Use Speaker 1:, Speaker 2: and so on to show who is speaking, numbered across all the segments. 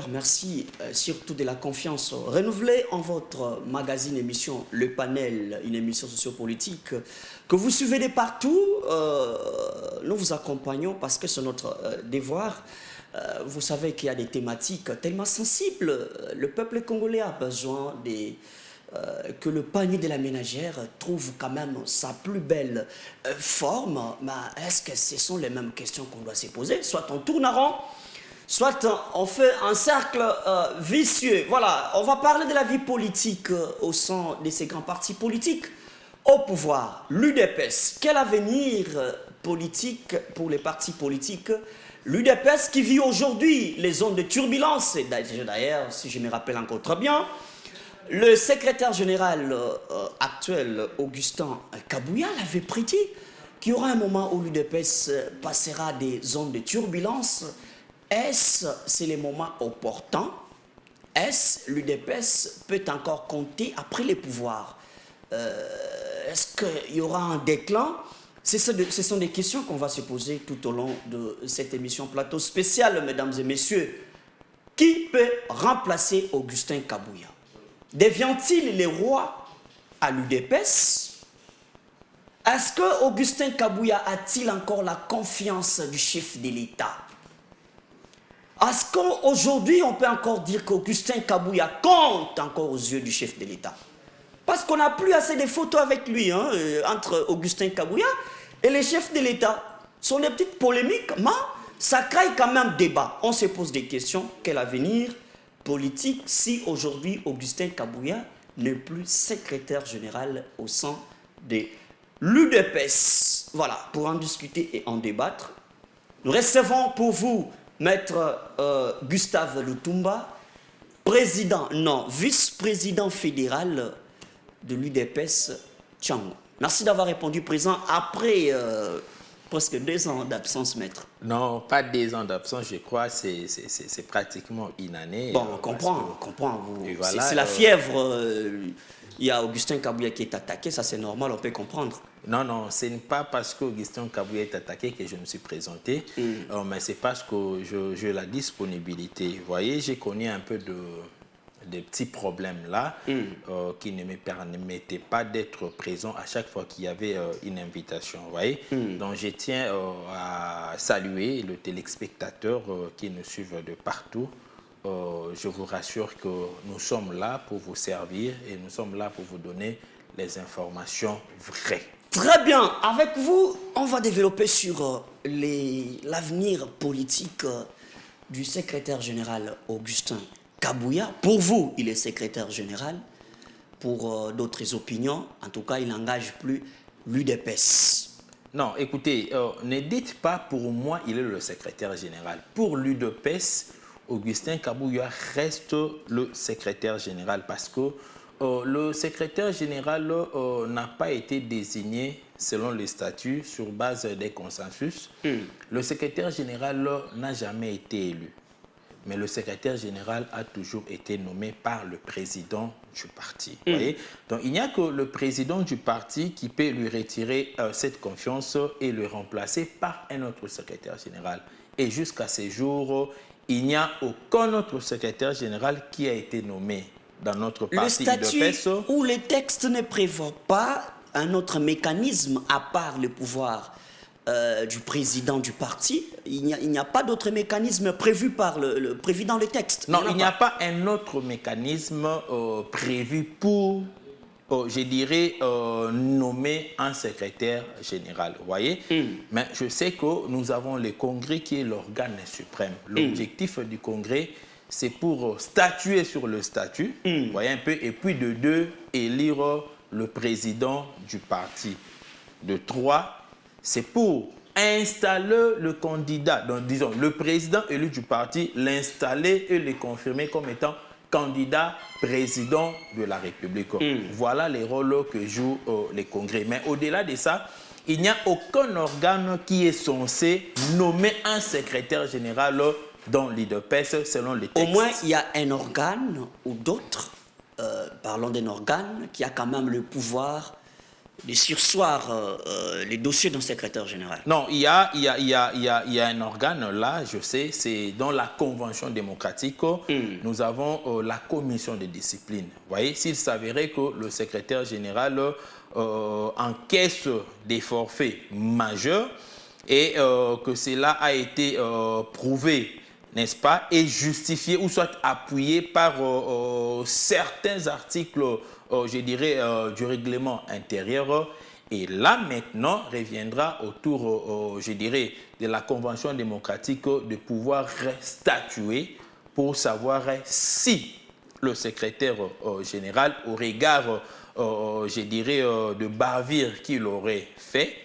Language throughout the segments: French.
Speaker 1: Merci surtout de la confiance renouvelée en votre magazine émission Le Panel, une émission sociopolitique que vous suivez de partout. Nous vous accompagnons parce que c'est notre devoir. Vous savez qu'il y a des thématiques tellement sensibles. Le peuple congolais a besoin que le panier de la ménagère trouve quand même sa plus belle forme. Mais est-ce que ce sont les mêmes questions qu'on doit se poser? Soit on tourne en rond, soit on fait un cercle vicieux. Voilà, on va parler de la vie politique au sein de ces grands partis politiques au pouvoir. L'UDPS, quel avenir politique pour les partis politiques? L'UDPS qui vit aujourd'hui les zones de turbulence. Et d'ailleurs, si je me rappelle encore très bien, le secrétaire général actuel, Augustin Kabouya, l'avait prédit qu'il y aura un moment où l'UDPS passera des zones de turbulence. Est-ce c'est le moment opportun? Est-ce l'UDPS peut encore compter après les pouvoirs? Est-ce qu'il y aura un déclin? Ce sont des questions qu'on va se poser tout au long de cette émission plateau spécial, mesdames et messieurs. Qui peut remplacer Augustin Kabouya? Devient-il le roi à l'UDPS? Est-ce que Augustin Kabouya a-t-il encore la confiance du chef de l'État? Est-ce qu'aujourd'hui, on peut encore dire qu'Augustin Kabouya compte encore aux yeux du chef de l'État? Parce qu'on n'a plus assez de photos avec lui, entre Augustin Kabouya et le chef de l'État. Ce sont des petites polémiques, mais ça crée quand même débat. On se pose des questions. Quel avenir politique si aujourd'hui Augustin Kabouya n'est plus secrétaire général au sein de l'UDPS? Voilà, pour en discuter et en débattre, nous recevons pour vous Maître Gustave Lutumba, vice-président fédéral de l'UDPS Tchango. Merci d'avoir répondu présent après presque 2 ans d'absence, maître.
Speaker 2: Non, pas 2 ans d'absence, je crois, c'est pratiquement une année.
Speaker 1: Bon, on comprend.
Speaker 2: Voilà,
Speaker 1: c'est la fièvre. Il y a Augustin Kabouya qui est attaqué, ça c'est normal, on peut comprendre.
Speaker 2: Non, ce n'est pas parce qu'Augustin Kabouya est attaqué que je me suis présenté, mais c'est parce que j'ai la disponibilité. Vous voyez, j'ai connu un peu de petits problèmes là qui ne me permettaient pas d'être présent à chaque fois qu'il y avait une invitation. Vous voyez, donc je tiens à saluer le téléspectateur qui nous suivent de partout. Je vous rassure que nous sommes là pour vous servir et nous sommes là pour vous donner les informations vraies.
Speaker 1: Très bien. Avec vous, on va développer sur l'avenir politique du secrétaire général Augustin Kabouya. Pour vous, il est secrétaire général. Pour d'autres opinions, en tout cas, il n'engage plus l'UDPS.
Speaker 2: Non, écoutez, ne dites pas pour moi, il est le secrétaire général. Pour l'UDPS, Augustin Kabouya reste le secrétaire général parce que le secrétaire général n'a pas été désigné selon les statuts sur base des consensus. Le secrétaire général n'a jamais été élu. Mais le secrétaire général a toujours été nommé par le président du parti. Voyez? Donc il n'y a que le président du parti qui peut lui retirer cette confiance et le remplacer par un autre secrétaire général. Et jusqu'à ce jour, il n'y a aucun autre secrétaire général qui a été nommé dans notre parti.
Speaker 1: Le statut ou les textes ne prévoient pas un autre mécanisme à part le pouvoir du président du parti. Il n'y a pas d'autre mécanisme prévu par prévu dans le texte.
Speaker 2: Non, il n'y a pas un autre mécanisme prévu pour, je dirais, nommer un secrétaire général. Vous voyez? Mais je sais que nous avons le Congrès qui est l'organe suprême. L'objectif du Congrès, c'est pour statuer sur le statut, vous voyez un peu, et puis de 2, élire le président du parti. De 3, c'est pour installer le candidat, donc disons le président élu du parti, l'installer et le confirmer comme étant candidat président de la République. Voilà les rôles que joue les congrès. Mais au-delà de ça, il n'y a aucun organe qui est censé nommer un secrétaire général dans l'UDPS selon les textes.
Speaker 1: Au moins, il y a un organe ou d'autres, parlons d'un organe qui a quand même le pouvoir de surseoir les dossiers d'un secrétaire général?
Speaker 2: Non, il y a un organe là, je sais, c'est dans la Convention démocratique, nous avons la commission de discipline. Vous voyez, s'il s'avérait que le secrétaire général encaisse des forfaits majeurs et que cela a été prouvé, n'est-ce pas, et justifié ou soit appuyé par certains articles, je dirais, du règlement intérieur. Et là, maintenant, reviendra autour, je dirais, de la Convention démocratique de pouvoir statuer pour savoir si le secrétaire général, au regard, je dirais, de bavure qu'il aurait fait,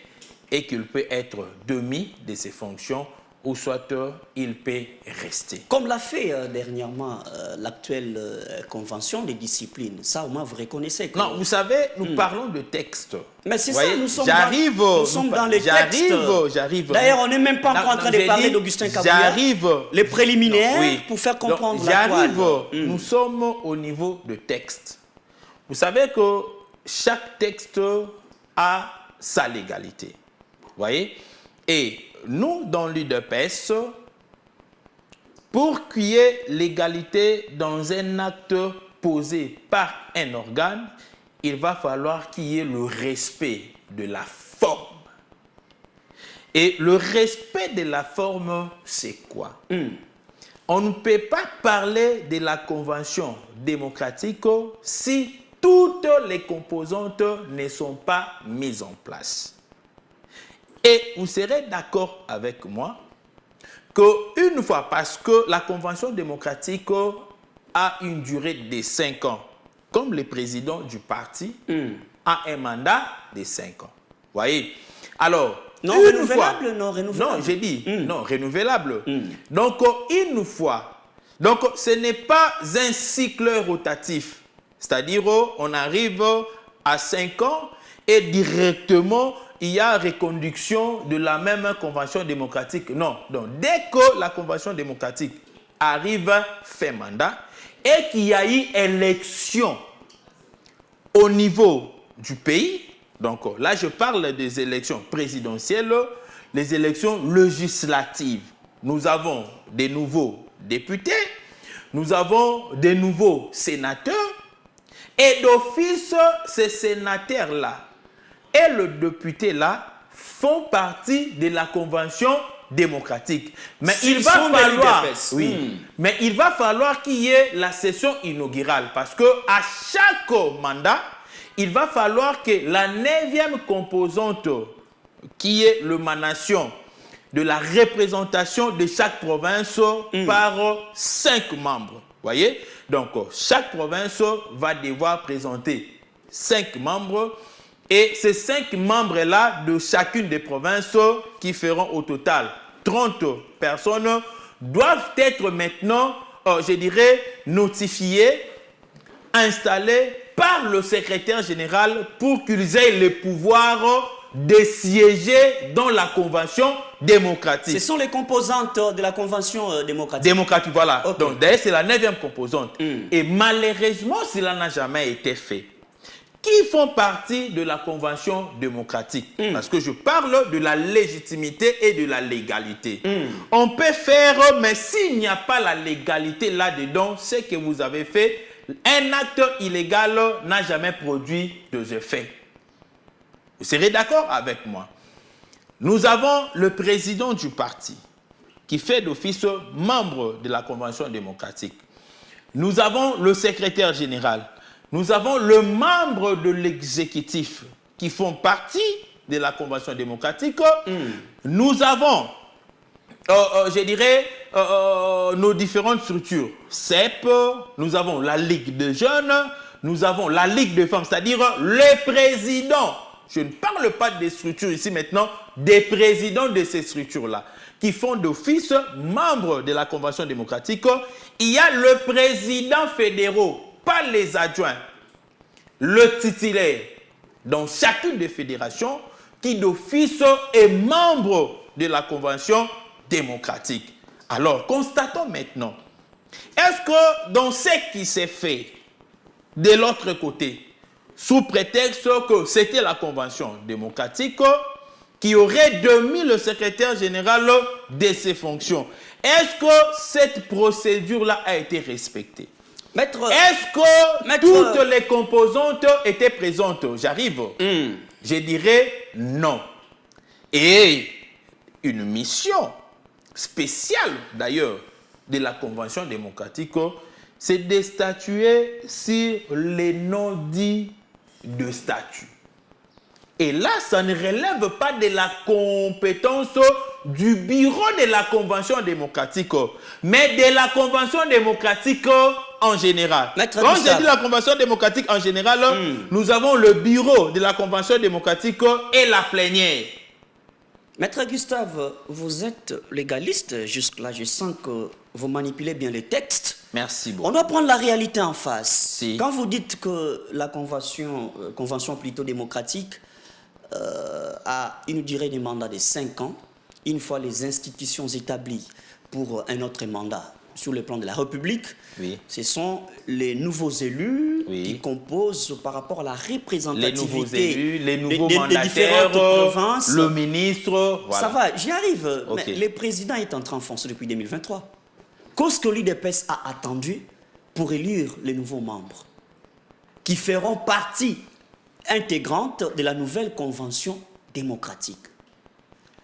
Speaker 2: et qu'il peut être démis de ses fonctions, ou soit il peut rester.
Speaker 1: Comme l'a fait dernièrement l'actuelle convention des disciplines, ça au moins vous reconnaissez que...
Speaker 2: Non, vous savez, nous parlons de texte.
Speaker 1: Mais c'est ça,
Speaker 2: Voyez,
Speaker 1: nous sommes dans les textes.
Speaker 2: J'arrive.
Speaker 1: D'ailleurs, on n'est même pas encore en train de parler d'Augustin Kabouya.
Speaker 2: J'arrive.
Speaker 1: Les préliminaires
Speaker 2: Oui.
Speaker 1: pour faire comprendre
Speaker 2: Donc,
Speaker 1: la toile.
Speaker 2: Nous sommes au niveau de texte. Vous savez que chaque texte a sa légalité. Vous voyez? Et nous, dans l'UDPS, pour qu'il y ait l'égalité dans un acte posé par un organe, il va falloir qu'il y ait le respect de la forme. Et le respect de la forme, c'est quoi? On ne peut pas parler de la Convention démocratique si toutes les composantes ne sont pas mises en place. Et vous serez d'accord avec moi qu'une fois, parce que la Convention démocratique a une durée de 5 ans, comme le président du parti a un mandat de 5 ans. Vous voyez? Alors,
Speaker 1: non renouvelable, non renouvelable.
Speaker 2: Non, j'ai dit non renouvelable. Donc, une fois. Donc, ce n'est pas un cycle rotatif. C'est-à-dire, on arrive à 5 ans et directement, il y a reconduction de la même convention démocratique. Non. Donc, dès que la convention démocratique arrive fin mandat et qu'il y a eu élection au niveau du pays, donc là, je parle des élections présidentielles, les élections législatives. Nous avons des nouveaux députés, nous avons des nouveaux sénateurs, et d'office, ces sénateurs-là et le député-là font partie de la convention démocratique. Mais il va falloir, mais il va falloir qu'il y ait la session inaugurale, parce que à chaque mandat, il va falloir que la 9e composante, qui est l'émanation de la représentation de chaque province par 5 membres. Vous voyez? Donc, chaque province va devoir présenter 5 membres. Et ces 5 membres-là de chacune des provinces, qui feront au total 30 personnes, doivent être maintenant, je dirais, notifiés, installés par le secrétaire général pour qu'ils aient le pouvoir de siéger dans la convention démocratique.
Speaker 1: Ce sont les composantes de la convention démocratique.
Speaker 2: Démocratique, voilà.
Speaker 1: Okay.
Speaker 2: Donc, d'ailleurs, c'est la 9e composante. Et malheureusement, cela n'a jamais été fait. Qui font partie de la convention démocratique? Parce que je parle de la légitimité et de la légalité. On peut faire, mais s'il n'y a pas la légalité là-dedans, c'est que vous avez fait, un acte illégal n'a jamais produit de effets. Vous serez d'accord avec moi? Nous avons le président du parti qui fait d'office membre de la Convention démocratique. Nous avons le secrétaire général. Nous avons le membre de l'exécutif qui font partie de la Convention démocratique. Nous avons, je dirais, nos différentes structures. CEP, nous avons la Ligue des jeunes, nous avons la Ligue des femmes, c'est-à-dire les présidents. Je ne parle pas des structures ici maintenant, des présidents de ces structures-là, qui font d'office membres de la Convention démocratique. Il y a le président fédéral, pas les adjoints, le titulaire dans chacune des fédérations qui d'office est membre de la Convention démocratique. Alors, constatons maintenant, est-ce que dans ce qui s'est fait de l'autre côté, sous prétexte que c'était la convention démocratique qui aurait démis le secrétaire général de ses fonctions. Est-ce que cette procédure-là a été respectée?
Speaker 1: Maître,
Speaker 2: est-ce que toutes les composantes étaient présentes? J'arrive. Je dirais non. Et une mission spéciale, d'ailleurs, de la Convention démocratique, c'est de statuer sur les non-dits de statut. Et là, ça ne relève pas de la compétence du bureau de la Convention démocratique, mais de la Convention démocratique en général. Quand je dis la Convention démocratique en général, nous avons le bureau de la Convention démocratique et la plénière.
Speaker 1: Maître Gustave, vous êtes légaliste jusque-là. Je sens que vous manipulez bien les textes.
Speaker 2: Merci beaucoup.
Speaker 1: On doit prendre la réalité en face.
Speaker 2: Si.
Speaker 1: Quand vous dites que la convention plutôt démocratique, a une durée de mandat de 5 ans, une fois les institutions établies pour un autre mandat sur le plan de la République,
Speaker 2: oui.
Speaker 1: Ce sont les nouveaux élus qui composent par rapport à la représentativité.
Speaker 2: Les nouveaux élus, les nouveaux
Speaker 1: mandataires, des différentes provinces.
Speaker 2: Le ministre, voilà.
Speaker 1: Ça va, j'y arrive.
Speaker 2: Okay.
Speaker 1: Mais le président est entré en fonction depuis 2023. Qu'est-ce que l'UDPS a attendu pour élire les nouveaux membres qui feront partie intégrante de la nouvelle convention démocratique?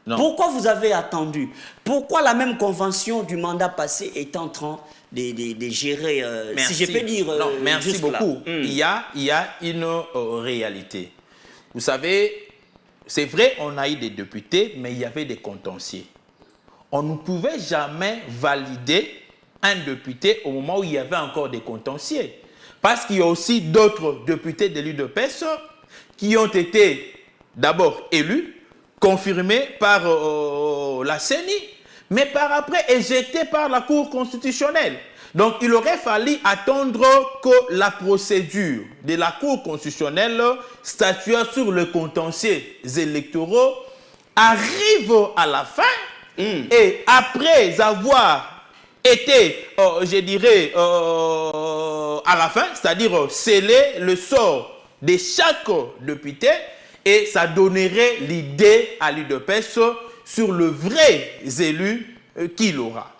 Speaker 1: Non. Pourquoi vous avez attendu? Pourquoi la même convention du mandat passé est en train de gérer, si je peux dire...
Speaker 2: Non, merci beaucoup. Il y a une réalité. Vous savez, c'est vrai, on a eu des députés, mais il y avait des contentieux. On ne pouvait jamais valider un député au moment où il y avait encore des contentieux. Parce qu'il y a aussi d'autres députés de l'UDPS qui ont été d'abord élus, confirmés par la CENI, mais par après éjectés par la Cour constitutionnelle. Donc il aurait fallu attendre que la procédure de la Cour constitutionnelle statuant sur les contentieux électoraux arrive à la fin et après avoir été, je dirais, à la fin, c'est-à-dire sceller le sort de chaque député, et ça donnerait l'idée à l'UDPS sur le vrai élu qu'il aura.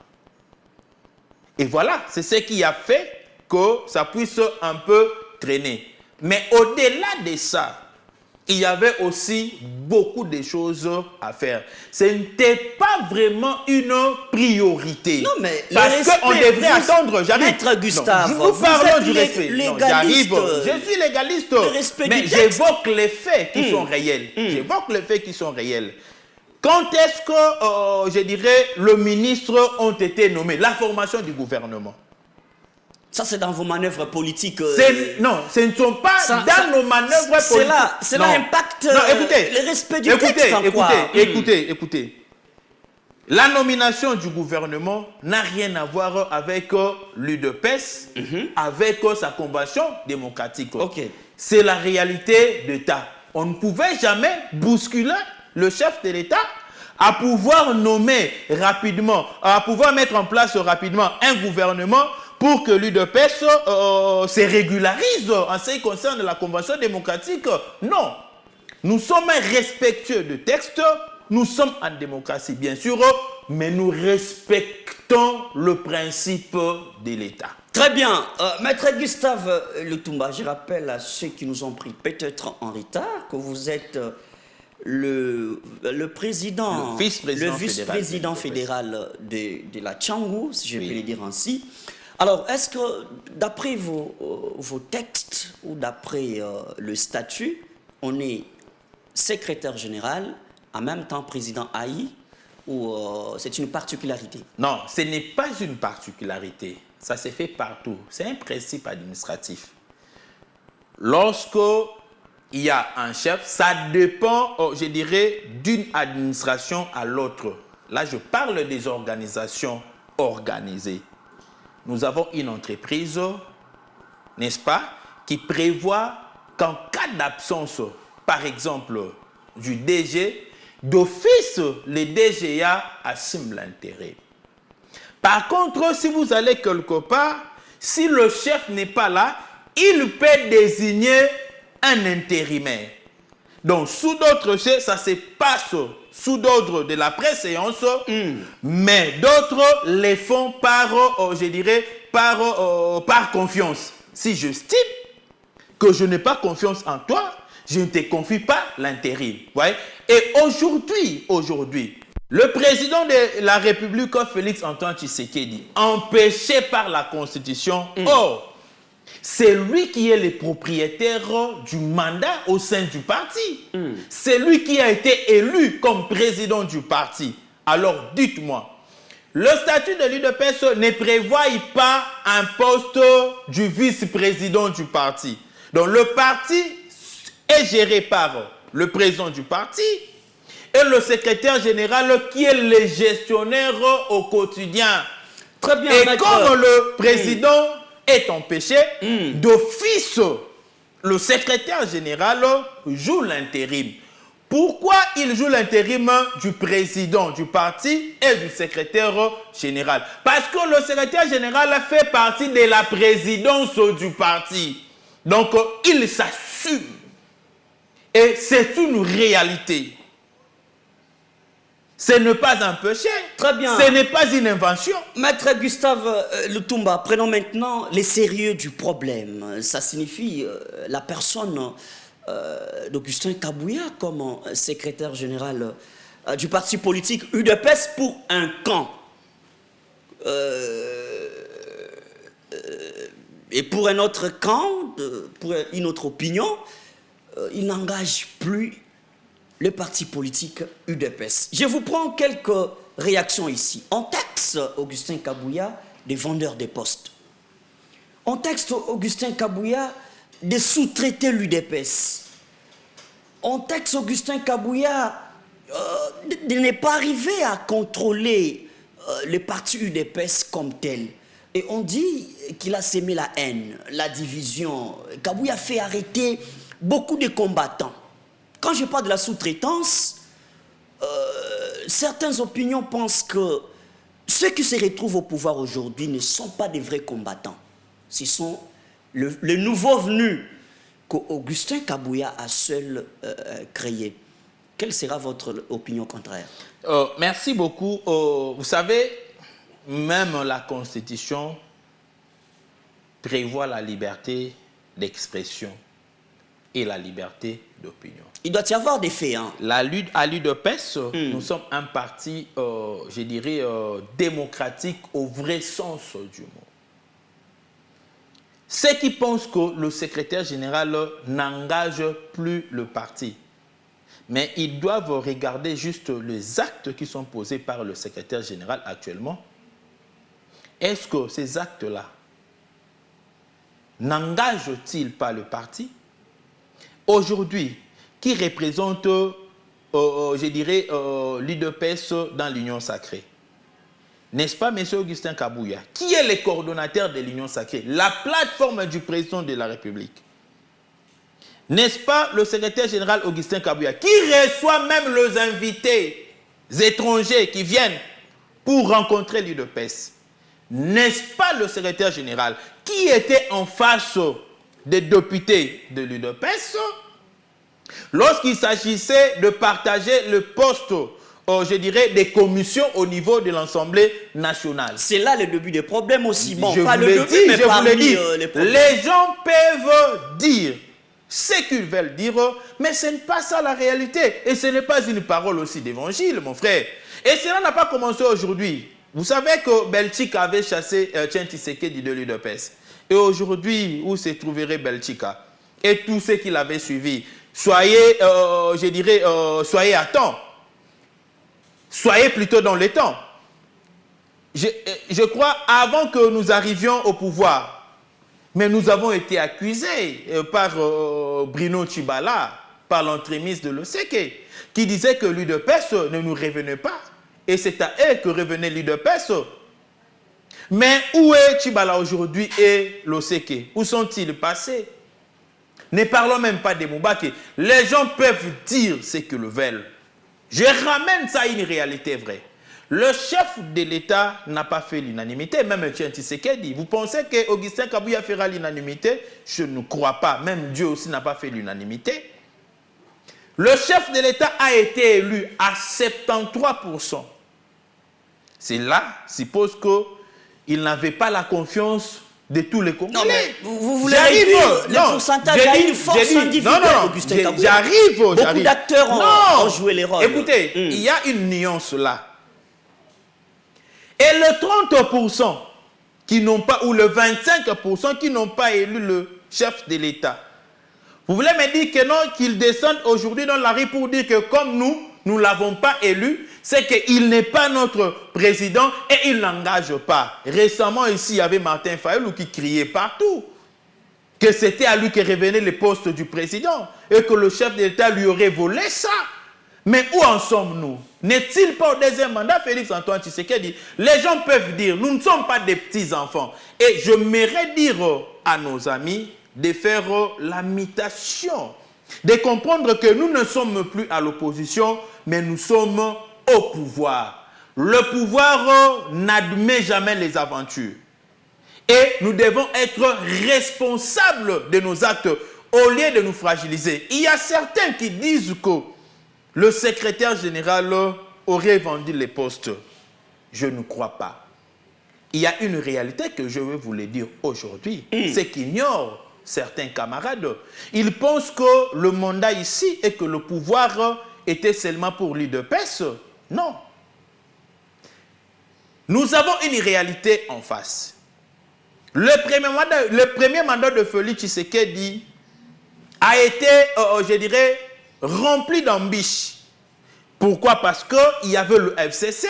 Speaker 2: Et voilà, c'est ce qui a fait que ça puisse un peu traîner. Mais au-delà de ça, il y avait aussi beaucoup de choses à faire. Ce n'était pas vraiment une priorité.
Speaker 1: Non, mais
Speaker 2: parce qu'on devrait attendre. J'arrive.
Speaker 1: Maître Gustave,
Speaker 2: nous parlons du respect.
Speaker 1: Légaliste.
Speaker 2: Non, je suis légaliste. Mais j'évoque les faits qui sont réels. J'évoque les faits qui sont réels. Quand est-ce que, je dirais, le ministre ont été nommés? La formation du gouvernement.
Speaker 1: Ça, c'est dans vos manœuvres politiques.
Speaker 2: Non, ce ne sont pas dans nos manœuvres politiques.
Speaker 1: Cela impacte le respect du texte.
Speaker 2: Écoutez. La nomination du gouvernement n'a rien à voir avec l'UDPS, avec sa convention démocratique. C'est la réalité d'État. On ne pouvait jamais bousculer le chef de l'État à pouvoir nommer rapidement, à pouvoir mettre en place rapidement un gouvernement pour que l'UDPS se régularise en ce qui concerne la Convention démocratique. Non. Nous sommes respectueux de texte, nous sommes en démocratie bien sûr, mais nous respectons le principe de l'État.
Speaker 1: Très bien. Maître Gustave Lutumba, je rappelle à ceux qui nous ont pris peut-être en retard que vous êtes le vice-président fédéral de la Tchangou, si je peux le dire ainsi. Alors, est-ce que, d'après vos textes ou d'après le statut, on est secrétaire général, en même temps président AI, ou c'est une particularité?
Speaker 2: Non, ce n'est pas une particularité. Ça se fait partout. C'est un principe administratif. Lorsque il y a un chef, ça dépend, je dirais, d'une administration à l'autre. Là, je parle des organisations organisées. Nous avons une entreprise, n'est-ce pas, qui prévoit qu'en cas d'absence, par exemple, du DG, d'office, le DGA assume l'intérêt. Par contre, si vous allez quelque part, si le chef n'est pas là, il peut désigner un intérimaire. Donc, sous d'autres choses, ça se passe sous d'ordre de la préséance, mais d'autres les font par, je dirais, par confiance. Si j'estime que je n'ai pas confiance en toi, je ne te confie pas l'intérim. Et aujourd'hui, le président de la République, Félix Antoine Tshisekedi, empêché par la Constitution, c'est lui qui est le propriétaire du mandat au sein du parti. C'est lui qui a été élu comme président du parti. Alors, dites-moi, le statut de l'UDPS ne prévoit pas un poste du vice-président du parti. Donc, le parti est géré par le président du parti et le secrétaire général qui est le gestionnaire au quotidien.
Speaker 1: Très bien,
Speaker 2: et comme le président est empêché, d'office, le secrétaire général joue l'intérim. Pourquoi il joue l'intérim du président du parti et du secrétaire général? Parce que le secrétaire général fait partie de la présidence du parti. Donc, il s'assume. Et c'est une réalité. Ce n'est pas un péché.
Speaker 1: Très bien.
Speaker 2: Ce n'est pas une invention.
Speaker 1: Maître Gustave Lutumba, prenons maintenant les sérieux du problème. Ça signifie la personne d'Augustin Kabouya comme secrétaire général du parti politique UDPS pour un camp. Et pour un autre camp, pour une autre opinion, il n'engage plus le parti politique UDPS. Je vous prends quelques réactions ici. On taxe Augustin Kabouya des vendeurs des postes. On taxe Augustin Kabouya de sous-traiter l'UDPS. On taxe Augustin Kabouya de ne pas arriver à contrôler le parti UDPS comme tel. Et on dit qu'il a sémé la haine, la division. Kabouya fait arrêter beaucoup de combattants. Quand je parle de la sous-traitance, certaines opinions pensent que ceux qui se retrouvent au pouvoir aujourd'hui ne sont pas des vrais combattants. Ce sont les nouveaux venus qu'Augustin Kabouya a seul créé. Quelle sera votre opinion contraire?
Speaker 2: Merci beaucoup. Vous savez, même la Constitution prévoit la liberté d'expression et la liberté d'opinion.
Speaker 1: Il doit y avoir des faits. Hein.
Speaker 2: La lutte à l'UDPS, nous sommes un parti, je dirais, démocratique au vrai sens du mot. Ceux qui pensent que le secrétaire général n'engage plus le parti, mais ils doivent regarder juste les actes qui sont posés par le secrétaire général actuellement. Est-ce que ces actes-là n'engagent-ils pas le parti? Aujourd'hui, qui représente, je dirais, l'UDPS dans l'Union sacrée? N'est-ce pas, M. Augustin Kabouya, qui est le coordonnateur de l'Union sacrée, la plateforme du président de la République? N'est-ce pas le secrétaire général Augustin Kabouya, qui reçoit même les invités étrangers qui viennent pour rencontrer l'UDPS? N'est-ce pas le secrétaire général qui était en face des députés de l'UDPS lorsqu'il s'agissait de partager le poste, je dirais, des commissions au niveau de l'Assemblée nationale?
Speaker 1: C'est là le début des problèmes aussi. Bon,
Speaker 2: je
Speaker 1: pas
Speaker 2: vous
Speaker 1: le
Speaker 2: l'ai
Speaker 1: début,
Speaker 2: dit,
Speaker 1: mais
Speaker 2: je vous
Speaker 1: parmi
Speaker 2: l'ai dit.
Speaker 1: les
Speaker 2: gens peuvent dire ce qu'ils veulent dire, mais ce n'est pas ça la réalité. Et ce n'est pas une parole aussi d'évangile, mon frère. Et cela n'a pas commencé aujourd'hui. Vous savez que Belchika avait chassé Etienne Tshisekedi de l'UDPS. Et aujourd'hui, où se trouverait Belchika? Et tous ceux qui l'avaient suivi, soyez, je dirais, soyez à temps. Soyez plutôt dans le temps. Je crois, avant que nous arrivions au pouvoir, mais nous avons été accusés par Bruno Tshibala, par l'entremise de l'OSEC, qui disait que l'UDPS ne nous revenait pas. Et c'est à eux que revenait l'UDPS. Mais où est Tshibala aujourd'hui et l'OSEC? Où sont-ils passés? Ne parlons même pas des Moubaki. Les gens peuvent dire ce qu'ils veulent. Je ramène ça à une réalité vraie. Le chef de l'État n'a pas fait l'unanimité, même Tshisekedi. Vous pensez qu'Augustin Kabouya fera l'unanimité? Je ne crois pas. Même Dieu aussi n'a pas fait l'unanimité. Le chef de l'État a été élu à 73%. C'est là, suppose qu'il n'avait pas la confiance de tous les Congolais.
Speaker 1: Non, mais vous voulez réduire le pourcentage à une force individuelle, Augustin Kabouya.
Speaker 2: J'arrive.
Speaker 1: Beaucoup d'acteurs ont joué les rôles.
Speaker 2: Écoutez, il y a une nuance là. Et le 30% qui n'ont pas, ou le 25% qui n'ont pas élu le chef de l'État, vous voulez me dire que non, qu'ils descendent aujourd'hui dans la rue pour dire que comme nous ne l'avons pas élu, c'est qu'il n'est pas notre président et il n'engage pas. Récemment ici, il y avait Martin Fayulu qui criait partout que c'était à lui que revenait le poste du président et que le chef de l'État lui aurait volé ça. Mais où en sommes-nous? N'est-il pas au deuxième mandat, Félix-Antoine Tshisekedi? Les gens peuvent dire, nous ne sommes pas des petits-enfants. Et je m'aimerais dire à nos amis de faire la mutation, de comprendre que nous ne sommes plus à l'opposition, mais nous sommes au pouvoir. Le pouvoir n'admet jamais les aventures. Et nous devons être responsables de nos actes au lieu de nous fragiliser. Il y a certains qui disent que le secrétaire général aurait vendu les postes. Je ne crois pas. Il y a une réalité que je vais vous le dire aujourd'hui. C'est qu'ignorent certains camarades. Ils pensent que le mandat ici et que le pouvoir était seulement pour l'UDPS. Non. Nous avons une réalité en face. Le premier mandat de Félix Tshisekedi a été, je dirais, rempli d'ambition. Pourquoi? Parce qu'il y avait le FCC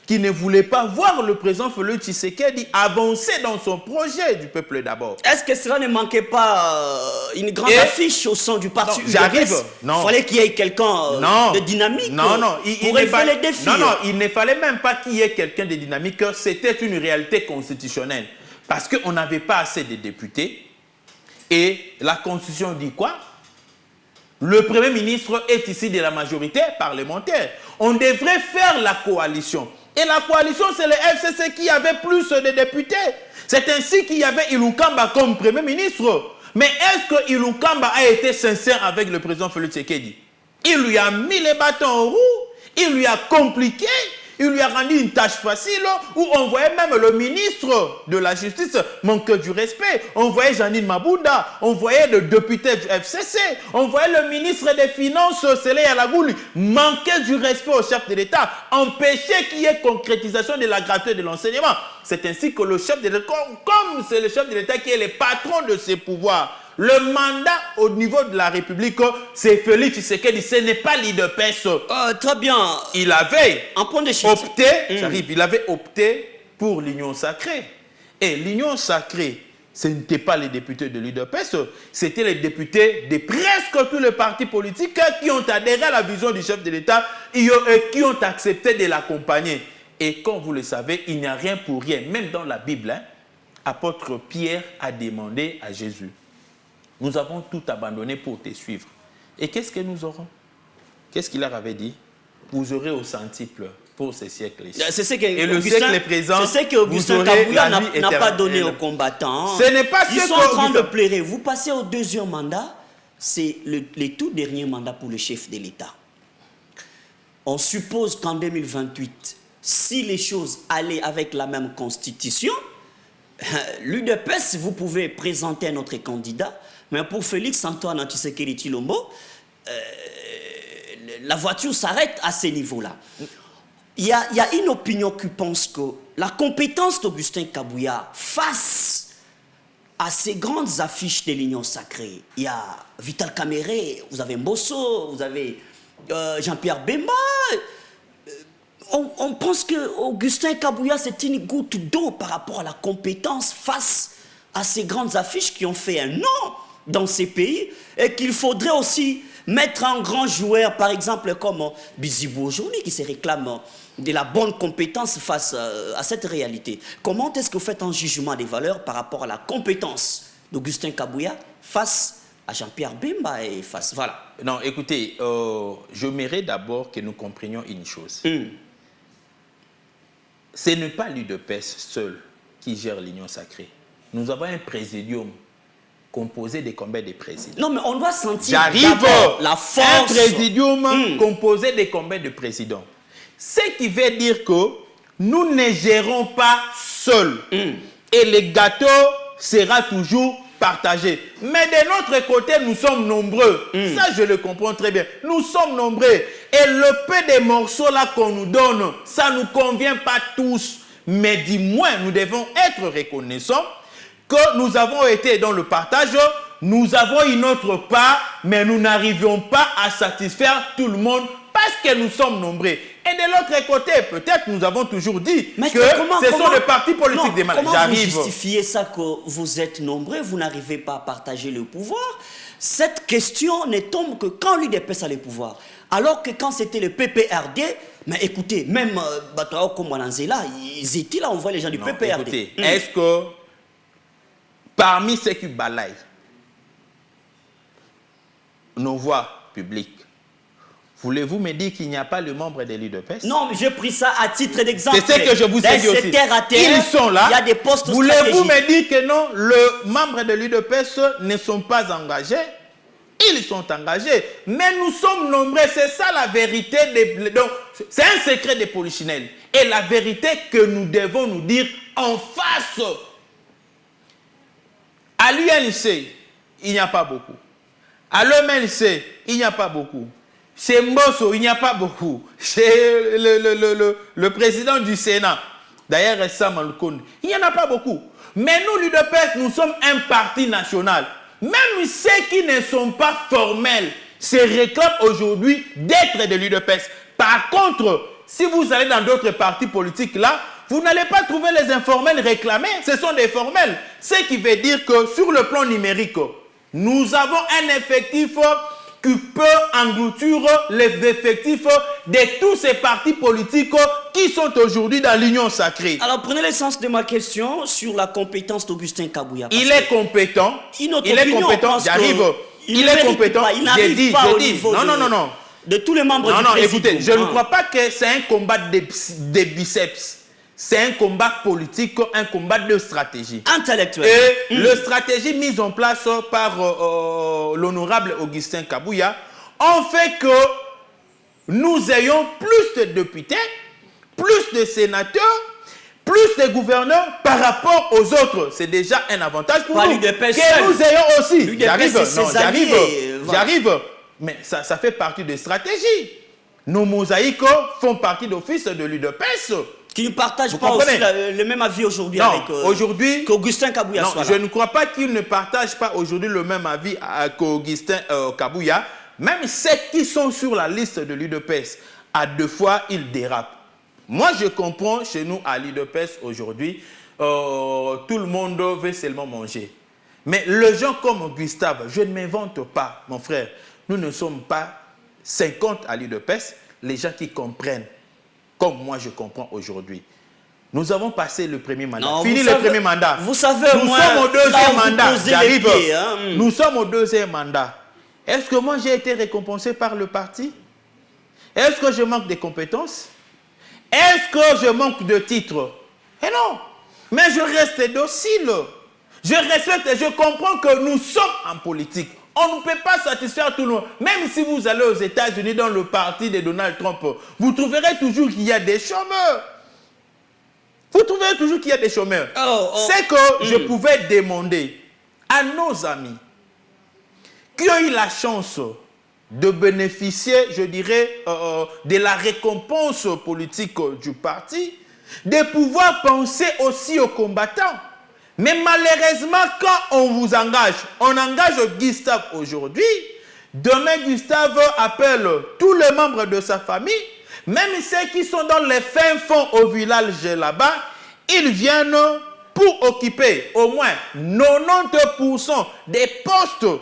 Speaker 2: qui ne voulait pas voir le président Félix Tshisekedi avancer dans son projet du peuple d'abord.
Speaker 1: Est-ce que cela ne manquait pas une grande affiche au sein du parti UDPS?
Speaker 2: J'arrive. Non.
Speaker 1: Il fallait qu'il y ait quelqu'un de dynamique pour relever les défis.
Speaker 2: Non, il ne fallait même pas qu'il y ait quelqu'un de dynamique. C'était une réalité constitutionnelle. Parce qu'on n'avait pas assez de députés. Et la Constitution dit quoi? Le Premier ministre est ici de la majorité parlementaire. On devrait faire la coalition. Et la coalition, c'est le FCC qui avait plus de députés. C'est ainsi qu'il y avait Ilukamba comme Premier ministre. Mais est-ce que Ilukamba a été sincère avec le président Félix Tshisekedi? Il lui a mis les bâtons en roue, il lui a compliqué, il lui a rendu une tâche facile, où on voyait même le ministre de la Justice manquer du respect. On voyait Janine Mabunda, on voyait le député du FCC, on voyait le ministre des Finances, Sélé Alagouli, manquer du respect au chef de l'État, empêcher qu'il y ait concrétisation de la gratuité de l'enseignement. C'est ainsi que le chef de l'État, comme c'est le chef de l'État qui est le patron de ses pouvoirs, le mandat au niveau de la République, c'est Félix Tshisekedi, ce n'est pas l'UDPS.
Speaker 1: Très bien.
Speaker 2: Il avait
Speaker 1: opté,
Speaker 2: il avait opté pour l'Union sacrée. Et l'Union sacrée, ce n'était pas les députés de l'UDPS, c'était les députés de presque tous les partis politiques qui ont adhéré à la vision du chef de l'État et qui ont accepté de l'accompagner. Et comme vous le savez, il n'y a rien pour rien. Même dans la Bible, apôtre Pierre a demandé à Jésus: nous avons tout abandonné pour te suivre. Et qu'est-ce que nous aurons? Qu'est-ce qu'il leur avait dit? Vous aurez au centuple pour ce siècle-ci.
Speaker 1: C'est ce que
Speaker 2: et le siècle présent,
Speaker 1: c'est ce qu'Augustin Kabouya n'a pas donné aux combattants.
Speaker 2: Ce n'est pas ce
Speaker 1: Ils sont en train de pleurer. Vous passez au deuxième mandat, c'est le tout dernier mandat pour le chef de l'État. On suppose qu'en 2028, si les choses allaient avec la même constitution, l'UDPS, vous pouvez présenter un autre candidat, mais pour Félix-Antoine Tshisekedi Tshilombo, la voiture s'arrête à ce niveau-là. Il y a une opinion qui pense que la compétence d'Augustin Kabouya face à ces grandes affiches de l'Union sacrée, il y a Vital Kamerhe, vous avez Mbosso, vous avez Jean-Pierre Bemba. On pense que Augustin Kabouya, c'est une goutte d'eau par rapport à la compétence face à ces grandes affiches qui ont fait un nom dans ces pays et qu'il faudrait aussi mettre un grand joueur, par exemple comme Bizibou aujourd'hui, qui se réclame de la bonne compétence face à cette réalité. Comment est-ce que vous faites un jugement des valeurs par rapport à la compétence d'Augustin Kabouya face à Jean-Pierre Bemba et face... Voilà.
Speaker 2: Non, écoutez, je mérite d'abord que nous comprenions une chose. ce n'est pas l'UDPS seul qui gère l'Union sacrée. Nous avons un présidium composé de combien de présidents?
Speaker 1: Non, mais on doit sentir
Speaker 2: J'arrive.
Speaker 1: la force.
Speaker 2: Un présidium composé de combien de présidents? Ce qui veut dire que nous ne gérons pas seuls. Et le gâteau sera toujours partagé. Mais de notre côté, nous sommes nombreux. Ça, je le comprends très bien. Nous sommes nombreux. Et le peu de morceaux là qu'on nous donne, ça ne nous convient pas tous. Mais du moins, nous devons être reconnaissants que nous avons été dans le partage, nous avons une autre part, mais nous n'arrivions pas à satisfaire tout le monde parce que nous sommes nombreux. Et de l'autre côté, peut-être nous avons toujours dit que ce sont les partis politiques des malades.
Speaker 1: Comment vous justifiez ça que vous êtes nombreux, vous n'arrivez pas à partager le pouvoir? Cette question ne tombe que quand l'UDPS a le pouvoir. Alors que quand c'était le PPRD, mais écoutez, même Batrao comme Wananzela, ils étaient là, on voit les gens du PPRD.
Speaker 2: Écoutez, est-ce que parmi ceux qui balayent nos voix publiques, voulez-vous me dire qu'il n'y a pas le membre de l'UDPS?
Speaker 1: Non, mais j'ai pris ça à titre d'exemple.
Speaker 2: C'est ce que je vous ai dit aussi. Ils sont là.
Speaker 1: Il y a des postes
Speaker 2: Voulez-vous me dire que non, les membres de l'UDPS ne sont pas engagés? Ils sont engagés. Mais nous sommes nombreux. C'est ça la vérité. C'est un secret des polichinelles. Et la vérité que nous devons nous dire en face. À l'UNC, il n'y a pas beaucoup. À l'OMLC, il n'y a pas beaucoup. Chez Mbosso, il n'y a pas beaucoup. Chez le président du Sénat, d'ailleurs, Sam Alkoun, il n'y en a pas beaucoup. Mais nous, l'UDPS, nous sommes un parti national. Même ceux qui ne sont pas formels se réclament aujourd'hui d'être de l'UDPS. Par contre, si vous allez dans d'autres partis politiques là, vous n'allez pas trouver les informels réclamés. Ce sont des formels. Ce qui veut dire que sur le plan numérique, nous avons un effectif qui peut engloutir les effectifs de tous ces partis politiques qui sont aujourd'hui dans l'Union sacrée.
Speaker 1: Alors prenez l'essence de ma question sur la compétence d'Augustin Kabouya.
Speaker 2: Il est compétent. Il est compétent. J'arrive. Il est compétent.
Speaker 1: J'ai dit.
Speaker 2: Non.
Speaker 1: De tous les membres du président.
Speaker 2: Écoutez, je ne crois pas que c'est un combat de biceps. C'est un combat politique, un combat de stratégie.
Speaker 1: Intellectuel.
Speaker 2: Et la stratégie mise en place par l'honorable Augustin Kabouya ont fait que nous ayons plus de députés, plus de sénateurs, plus de gouverneurs par rapport aux autres. C'est déjà un avantage pour nous. Que nous ayons aussi. J'arrive. Mais ça fait partie des stratégies. Nos mosaïques font partie d'office de l'UDPS.
Speaker 1: Qui ne partagent pas aussi le même avis aujourd'hui
Speaker 2: avec
Speaker 1: qu'Augustin Kabouya soit là.
Speaker 2: Je ne crois pas qu'ils ne partagent pas aujourd'hui le même avis qu'Augustin Kabouya. Même ceux qui sont sur la liste de l'UDPS, à deux fois, ils dérapent. Moi, je comprends chez nous à l'UDPS aujourd'hui, tout le monde veut seulement manger. Mais les gens comme Gustave, je ne m'invente pas, mon frère. Nous ne sommes pas 50 à l'UDPS, les gens qui comprennent. Comme moi je comprends aujourd'hui. Nous avons passé le premier mandat. Fini le premier mandat.
Speaker 1: Vous savez,
Speaker 2: nous sommes au deuxième mandat. J'arrive. Nous sommes au deuxième mandat. Est-ce que moi j'ai été récompensé par le parti? Est-ce que je manque de compétences? Est-ce que je manque de titres? Eh non. Mais je reste docile. Je respecte et je comprends que nous sommes en politique. On ne peut pas satisfaire tout le monde. Même si vous allez aux États-Unis dans le parti de Donald Trump, vous trouverez toujours qu'il y a des chômeurs. Vous trouverez toujours qu'il y a des chômeurs. C'est que je pouvais demander à nos amis qui ont eu la chance de bénéficier, je dirais, de la récompense politique du parti, de pouvoir penser aussi aux combattants. Mais malheureusement, quand on vous engage, on engage Gustave aujourd'hui. Demain, Gustave appelle tous les membres de sa famille, même ceux qui sont dans les fins fonds au village là-bas, ils viennent pour occuper au moins 90% des postes.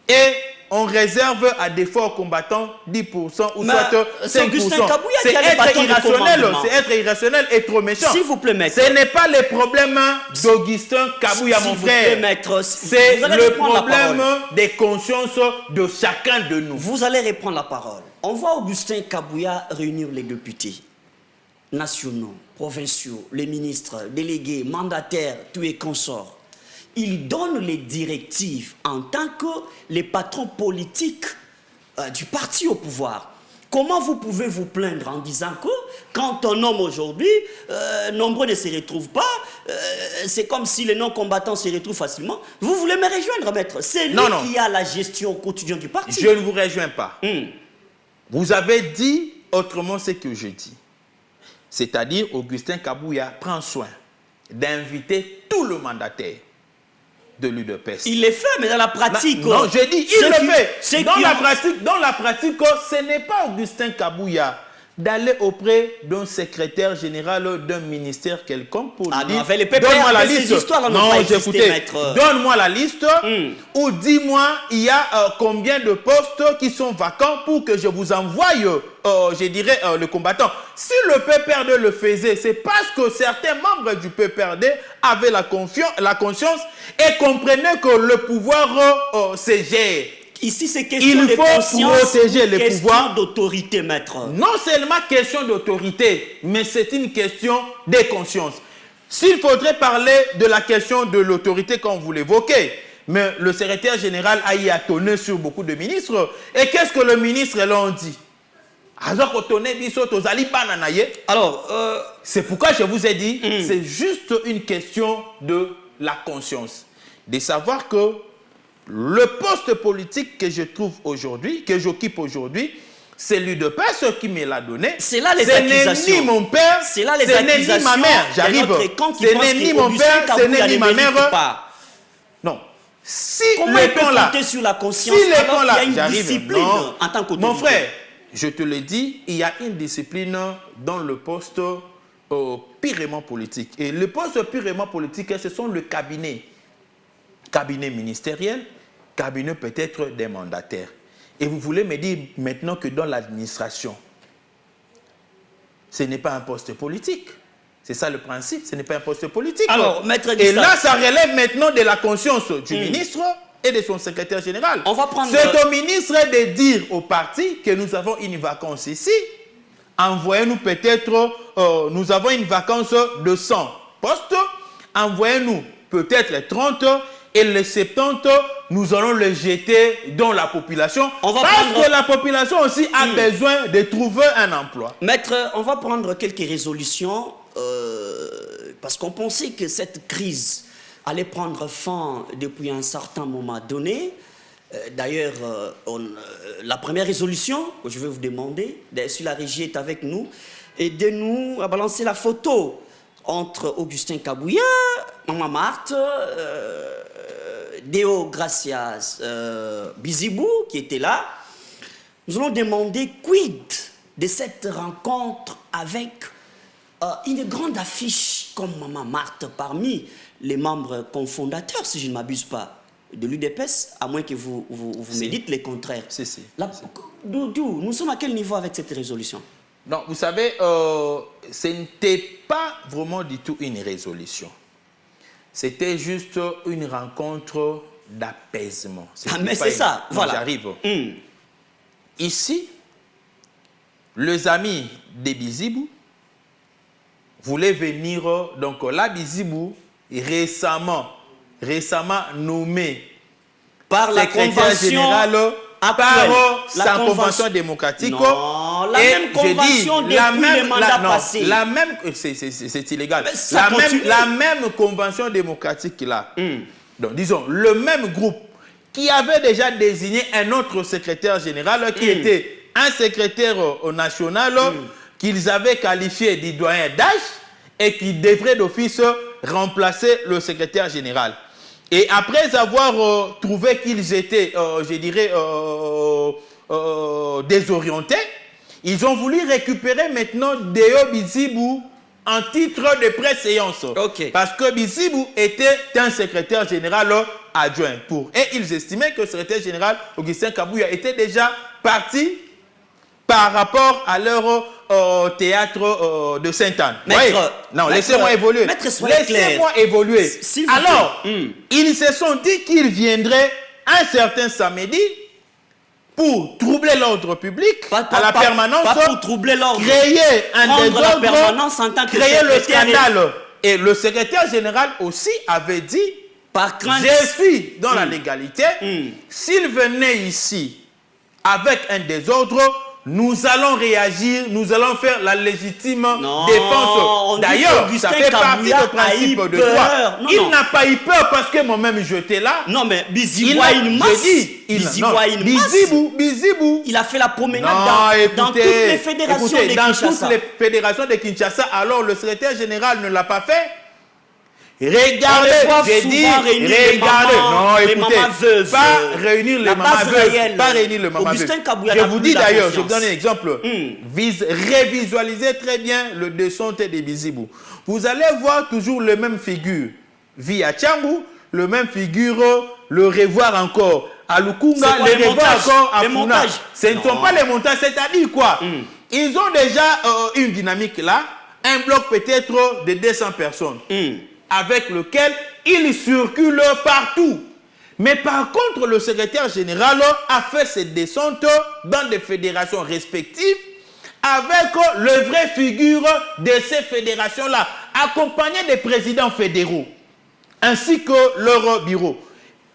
Speaker 2: Et on réserve à des forts combattants 10% ou soit 5%. C'est être irrationnel et trop méchant.
Speaker 1: S'il vous plaît, maître.
Speaker 2: Ce n'est pas le problème d'Augustin Kabouya, mon frère. C'est le problème des consciences de chacun de nous.
Speaker 1: Vous allez reprendre la parole. On voit Augustin Kabouya réunir les députés. nationaux, provinciaux, les ministres, délégués, mandataires, tout et consorts, ils donnent les directives en tant que les patrons politiques du parti au pouvoir. Comment vous pouvez vous plaindre en disant que quand un homme aujourd'hui, nombreux ne se retrouvent pas, c'est comme si les non-combattants se retrouvent facilement. Vous voulez me rejoindre, maître? C'est lui qui a la gestion au quotidien du parti.
Speaker 2: Je ne vous rejoins pas. Vous avez dit autrement ce que je dis. C'est-à-dire, Augustin Kabouya prend soin d'inviter tout le mandataire de l'UDPS.
Speaker 1: Il le fait, mais dans la pratique...
Speaker 2: Non, je dis, il le fait. Dans la pratique, ce n'est pas Augustin Kabouya d'aller auprès d'un secrétaire général d'un ministère quelconque pour lui dire, donne-moi la liste. Non, j'écoutais. Donne-moi la liste ou dis-moi, il y a combien de postes qui sont vacants pour que je vous envoie, je dirais, le combattant. Si le PPRD le faisait, c'est parce que certains membres du PPRD avaient la conscience et comprenaient que le pouvoir se gère.
Speaker 1: Ici, c'est question de conscience,
Speaker 2: protéger les pouvoirs
Speaker 1: d'autorité, maître.
Speaker 2: Non seulement question d'autorité, mais c'est une question de conscience. S'il faudrait parler de la question de l'autorité, comme vous l'évoquez, mais le secrétaire général a y attonné sur beaucoup de ministres. Et qu'est-ce que le ministre leur dit? Alors, c'est pourquoi je vous ai dit, c'est juste une question de la conscience. De savoir que le poste politique que je trouve aujourd'hui, que j'occupe aujourd'hui, c'est l'UDPS qui me l'a donné.
Speaker 1: C'est là les accusations.
Speaker 2: Ce n'est ni mon père,
Speaker 1: c'est là les
Speaker 2: ce n'est ni ma mère. J'arrive.
Speaker 1: Ce n'est ni mon père, ce n'est ni ma mère.
Speaker 2: Non. Si
Speaker 1: comment
Speaker 2: les camps là,
Speaker 1: sur la conscience,
Speaker 2: si les camps là,
Speaker 1: j'arrive. En tant qu'autorité.
Speaker 2: Mon frère, je te le dis, il y a une discipline dans le poste purement politique. Et le poste purement politique, ce sont le cabinet ministériel, cabinet peut-être des mandataires. Et vous voulez me dire maintenant que dans l'administration, ce n'est pas un poste politique. C'est ça le principe, ce n'est pas un poste politique.
Speaker 1: Alors, maître
Speaker 2: et là, ça relève maintenant de la conscience du ministre et de son secrétaire général. C'est au ministre de dire au parti que nous avons une vacance ici. Envoyez-nous peut-être, nous avons une vacance de 100 postes. Envoyez-nous peut-être 30 et les 70, nous allons les jeter dans la population. Que la population aussi a besoin de trouver un emploi.
Speaker 1: Maître, on va prendre quelques résolutions parce qu'on pensait que cette crise allait prendre fin depuis un certain moment donné. D'ailleurs, la première résolution que je vais vous demander, si la régie est avec nous, aidez-nous à balancer la photo entre Augustin Kabouya, Maman Marthe, Deo Gracias Bizibou, qui était là. Nous allons demander quid de cette rencontre avec une grande affiche comme Maman Marthe parmi les membres cofondateurs, si je ne m'abuse pas, de l'UDPS, à moins que vous me dites le contraire. Nous sommes à quel niveau avec cette résolution?
Speaker 2: Non, vous savez, ce n'était pas vraiment du tout une résolution. C'était juste une rencontre d'apaisement.
Speaker 1: Ah, mais c'est ça, voilà.
Speaker 2: J'arrive. Ici, les amis de Bizibou voulaient venir, donc là, Bizibou, récemment nommé
Speaker 1: par la convention
Speaker 2: générale, par sa convention démocratique.
Speaker 1: Non, la même convention depuis le mandat passé.
Speaker 2: La même, c'est illégal. La même convention démocratique là. Donc, disons, le même groupe qui avait déjà désigné un autre secrétaire général qui était un secrétaire national qu'ils avaient qualifié du doyen d'âge et qui devrait d'office remplacer le secrétaire général. Et après avoir trouvé qu'ils étaient, je dirais, désorientés, ils ont voulu récupérer maintenant Deo Bizibou en titre de préséance. Parce que Bizibou était un secrétaire général adjoint. Et ils estimaient que le secrétaire général Augustin Kabouya était déjà parti par rapport à leur théâtre de Sainte-Anne. Non, laissez-moi évoluer. Laissez-moi évoluer. Alors, ils se sont dit qu'ils viendraient un certain samedi pour troubler l'ordre public à la permanence,
Speaker 1: pas pour troubler l'ordre,
Speaker 2: créer un désordre,
Speaker 1: permanence en tant que
Speaker 2: créer le scandale. Et le secrétaire général aussi avait dit,
Speaker 1: par crainte,
Speaker 2: je suis dans la légalité, s'il venait ici avec un désordre, nous allons réagir, nous allons faire la légitime défense. D'ailleurs, ça fait partie du principe de droit. Il n'a pas eu peur parce que moi-même j'étais là.
Speaker 1: Non, mais Bizibou a une masse.
Speaker 2: Bizibou.
Speaker 1: Il a fait la promenade dans toutes les fédérations de Kinshasa.
Speaker 2: Dans toutes les fédérations de Kinshasa, alors le secrétaire général ne l'a pas fait. Regardez, j'ai dit, regardez, non, écoutez, pas réunir les mamans veuves, pas réunir les mamans veuves. Je vous dis d'ailleurs, je vous donne un exemple, révisualisez très bien le dessin de Bizibou. Vous allez voir toujours les mêmes figures. Via Tchangou, le même figure, le revoir encore. À Lukunga, les revoir encore à Funa. Ce ne sont pas les montages, c'est-à-dire quoi? Ils ont déjà une dynamique là, un bloc peut-être de 200 personnes. Avec lequel il circule partout. Mais par contre, le secrétaire général a fait ses descentes dans des fédérations respectives avec les vraies figures de ces fédérations-là, accompagné des présidents fédéraux, ainsi que leur bureau.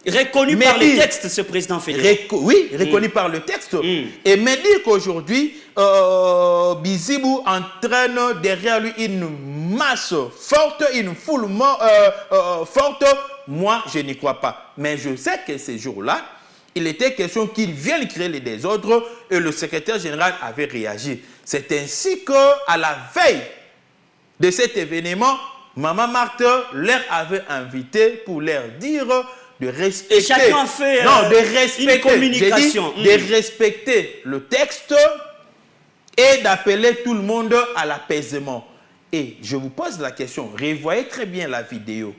Speaker 1: Reconnu par le texte, ce président fédéral.
Speaker 2: Oui, reconnu par le texte. Et me dire qu'aujourd'hui, Bizibou entraîne derrière lui une masse forte, une foule forte, moi, je n'y crois pas. Mais je sais que ces jours-là, il était question qu'ils viennent créer les désordres et le secrétaire général avait réagi. C'est ainsi qu'à la veille de cet événement, Maman Marthe leur avait invité pour leur dire de respecter,
Speaker 1: et chacun fait
Speaker 2: de respecter,
Speaker 1: une communication.
Speaker 2: De respecter le texte et d'appeler tout le monde à l'apaisement. Et je vous pose la question, revoyez très bien la vidéo.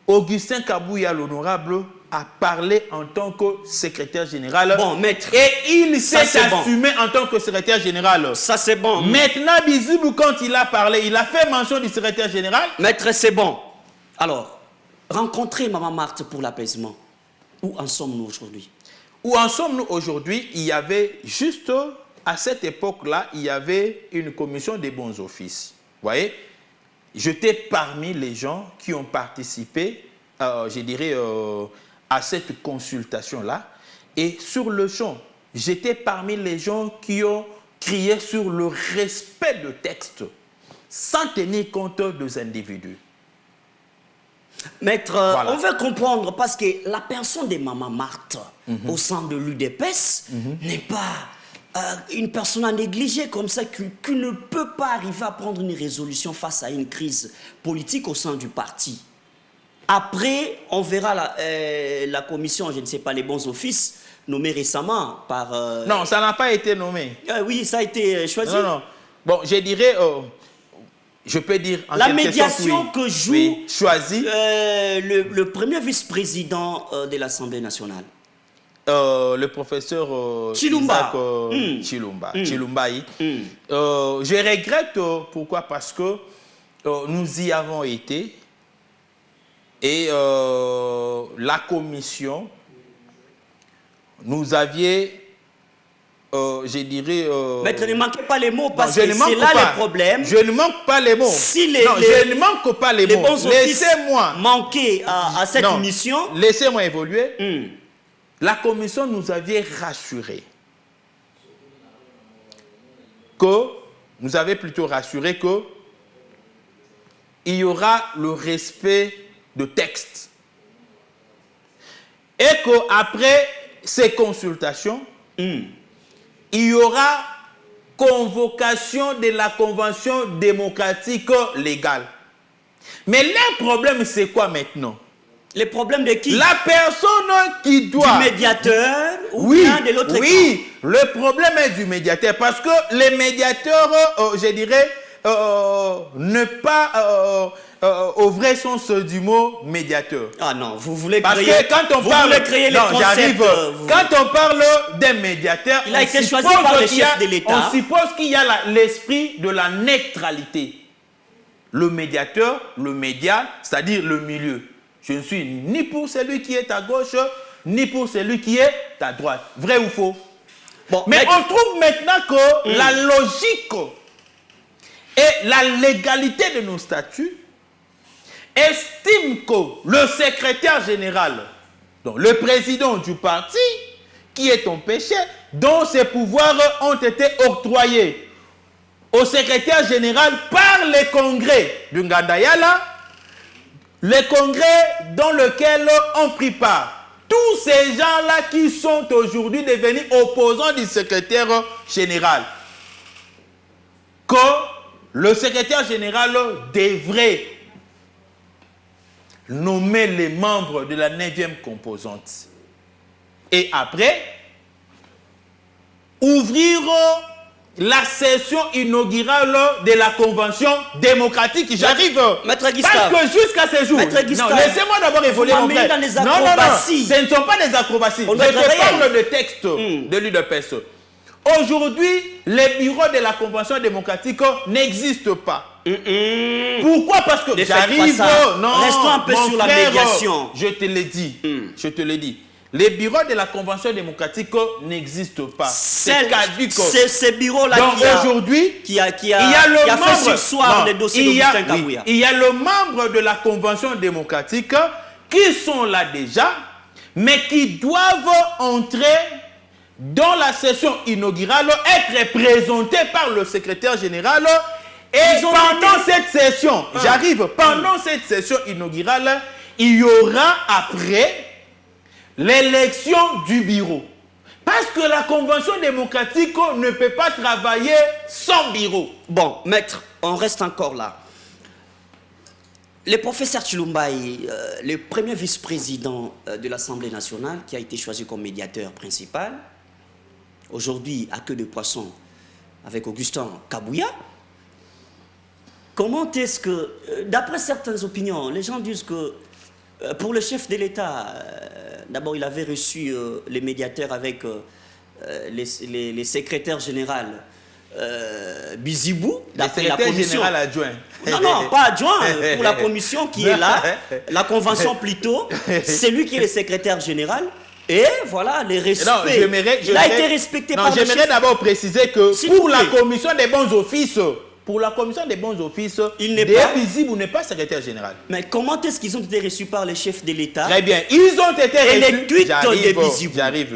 Speaker 2: Augustin Kabouya, l'honorable, a parlé en tant que secrétaire général.
Speaker 1: Bon, maître.
Speaker 2: Et il s'est assumé en tant que secrétaire général.
Speaker 1: Ça, c'est bon.
Speaker 2: Maintenant, Bizibou, quand il a parlé, il a fait mention du secrétaire général.
Speaker 1: Maître, c'est bon. Alors, rencontrer Maman Marthe pour l'apaisement. Où en sommes-nous aujourd'hui?
Speaker 2: Où en sommes-nous aujourd'hui? Il y avait juste, à cette époque-là, il y avait une commission des bons offices. Vous voyez? J'étais parmi les gens qui ont participé, je dirais, à cette consultation-là. Et sur le champ, j'étais parmi les gens qui ont crié sur le respect de texte, sans tenir compte des individus.
Speaker 1: Maître, on veut comprendre parce que la personne de Maman Marthe au sein de l'UDPS n'est pas une personne à négliger comme ça qui ne peut pas arriver à prendre une résolution face à une crise politique au sein du parti. Après, on verra la commission, je ne sais pas, les bons offices, nommée récemment par...
Speaker 2: Non, ça n'a pas été nommé.
Speaker 1: Oui, ça a été choisi.
Speaker 2: Non. Bon, je dirais... je peux dire en
Speaker 1: la médiation que joue
Speaker 2: choisi
Speaker 1: le premier vice-président de l'Assemblée nationale.
Speaker 2: Le professeur
Speaker 1: Chilumba.
Speaker 2: Chilumbaï. Je regrette pourquoi? Parce que nous y avons été et la commission nous aviez je dirais...
Speaker 1: Maître, ne manquez pas les mots parce que c'est là le problème.
Speaker 2: Je ne manque pas les mots.
Speaker 1: Si
Speaker 2: je ne manque pas les mots.
Speaker 1: Laissez-moi manquer à cette mission.
Speaker 2: Laissez-moi évoluer. La commission nous avait rassuré que il y aura le respect de texte et qu'après ces consultations, il y aura convocation de la convention démocratique légale. Mais le problème, c'est quoi maintenant?
Speaker 1: Les problèmes de qui?
Speaker 2: La personne qui doit...
Speaker 1: Du médiateur ou bien de l'autre camp?
Speaker 2: Oui, le problème est du médiateur. Parce que les médiateurs, je dirais, ne pas au vrai sens du mot médiateur.
Speaker 1: Ah non, vous voulez
Speaker 2: créer...
Speaker 1: Parce que quand on parle... créer les concepts...
Speaker 2: Quand on parle d'un médiateur...
Speaker 1: Il a été choisi par le chef de l'État.
Speaker 2: On suppose qu'il y a l'esprit de la neutralité. Le médiateur, le média, c'est-à-dire le milieu. Je ne suis ni pour celui qui est à gauche, ni pour celui qui est à droite. Vrai ou faux?
Speaker 1: Bon,
Speaker 2: mais on trouve maintenant que la logique et la légalité de nos statuts estime que le secrétaire général, donc le président du parti, qui est ton péché, dont ses pouvoirs ont été octroyés au secrétaire général par les congrès du Ngandayala, les congrès dans lesquels ont pris part tous ces gens-là qui sont aujourd'hui devenus opposants du secrétaire général, que le secrétaire général devrait nommer les membres de la 9e composante. Et après, ouvrir la session inaugurale de la Convention démocratique. J'arrive.
Speaker 1: Maître Gustave.
Speaker 2: Parce que jusqu'à ce jour...
Speaker 1: Maître Gustave.
Speaker 2: Non, laissez-moi d'abord évoluer mon frère.
Speaker 1: Dans les acrobaties.
Speaker 2: Ce ne sont pas des acrobaties. Je te parle de texte de l'UDPS. Aujourd'hui, les bureaux de la Convention démocratique n'existent pas. Pourquoi? Parce que j'arrive...
Speaker 1: Non, restons un peu sur la médiation.
Speaker 2: Je te l'ai dit. Je te l'ai dit. Les bureaux de la Convention démocratique n'existent pas. C'est caduque.
Speaker 1: C'est ces bureaux-là qui a fait sursoir les dossiers d'Augustin Kabouya.
Speaker 2: Il y a le membre de la Convention démocratique qui sont là déjà, mais qui doivent entrer dans la session inaugurale, être présentés par le secrétaire général. Et pendant cette session, pendant cette session inaugurale, il y aura après l'élection du bureau. Parce que la Convention démocratique ne peut pas travailler sans bureau.
Speaker 1: Bon, maître, on reste encore là. Le professeur Tshilumbayi, le premier vice-président de l'Assemblée nationale, qui a été choisi comme médiateur principal, aujourd'hui à queue de poisson avec Augustin Kabouya, comment est-ce que, d'après certaines opinions, les gens disent que pour le chef de l'État, d'abord il avait reçu les médiateurs avec les secrétaires généraux Bizibou, d'après la commission.
Speaker 2: Général adjoint.
Speaker 1: Non, pas adjoint, pour la commission qui est là, la convention plutôt, c'est lui qui est le secrétaire général. Et voilà, les respects. Il a été respecté par le chef.
Speaker 2: J'aimerais d'abord préciser que pour la commission des bons offices, il n'est pas Bizibou n'est pas secrétaire général.
Speaker 1: Mais comment est-ce qu'ils ont été reçus par les chefs de l'État?
Speaker 2: Très bien, ils ont été reçus.
Speaker 1: Et les tweets de Bizibou.
Speaker 2: J'arrive.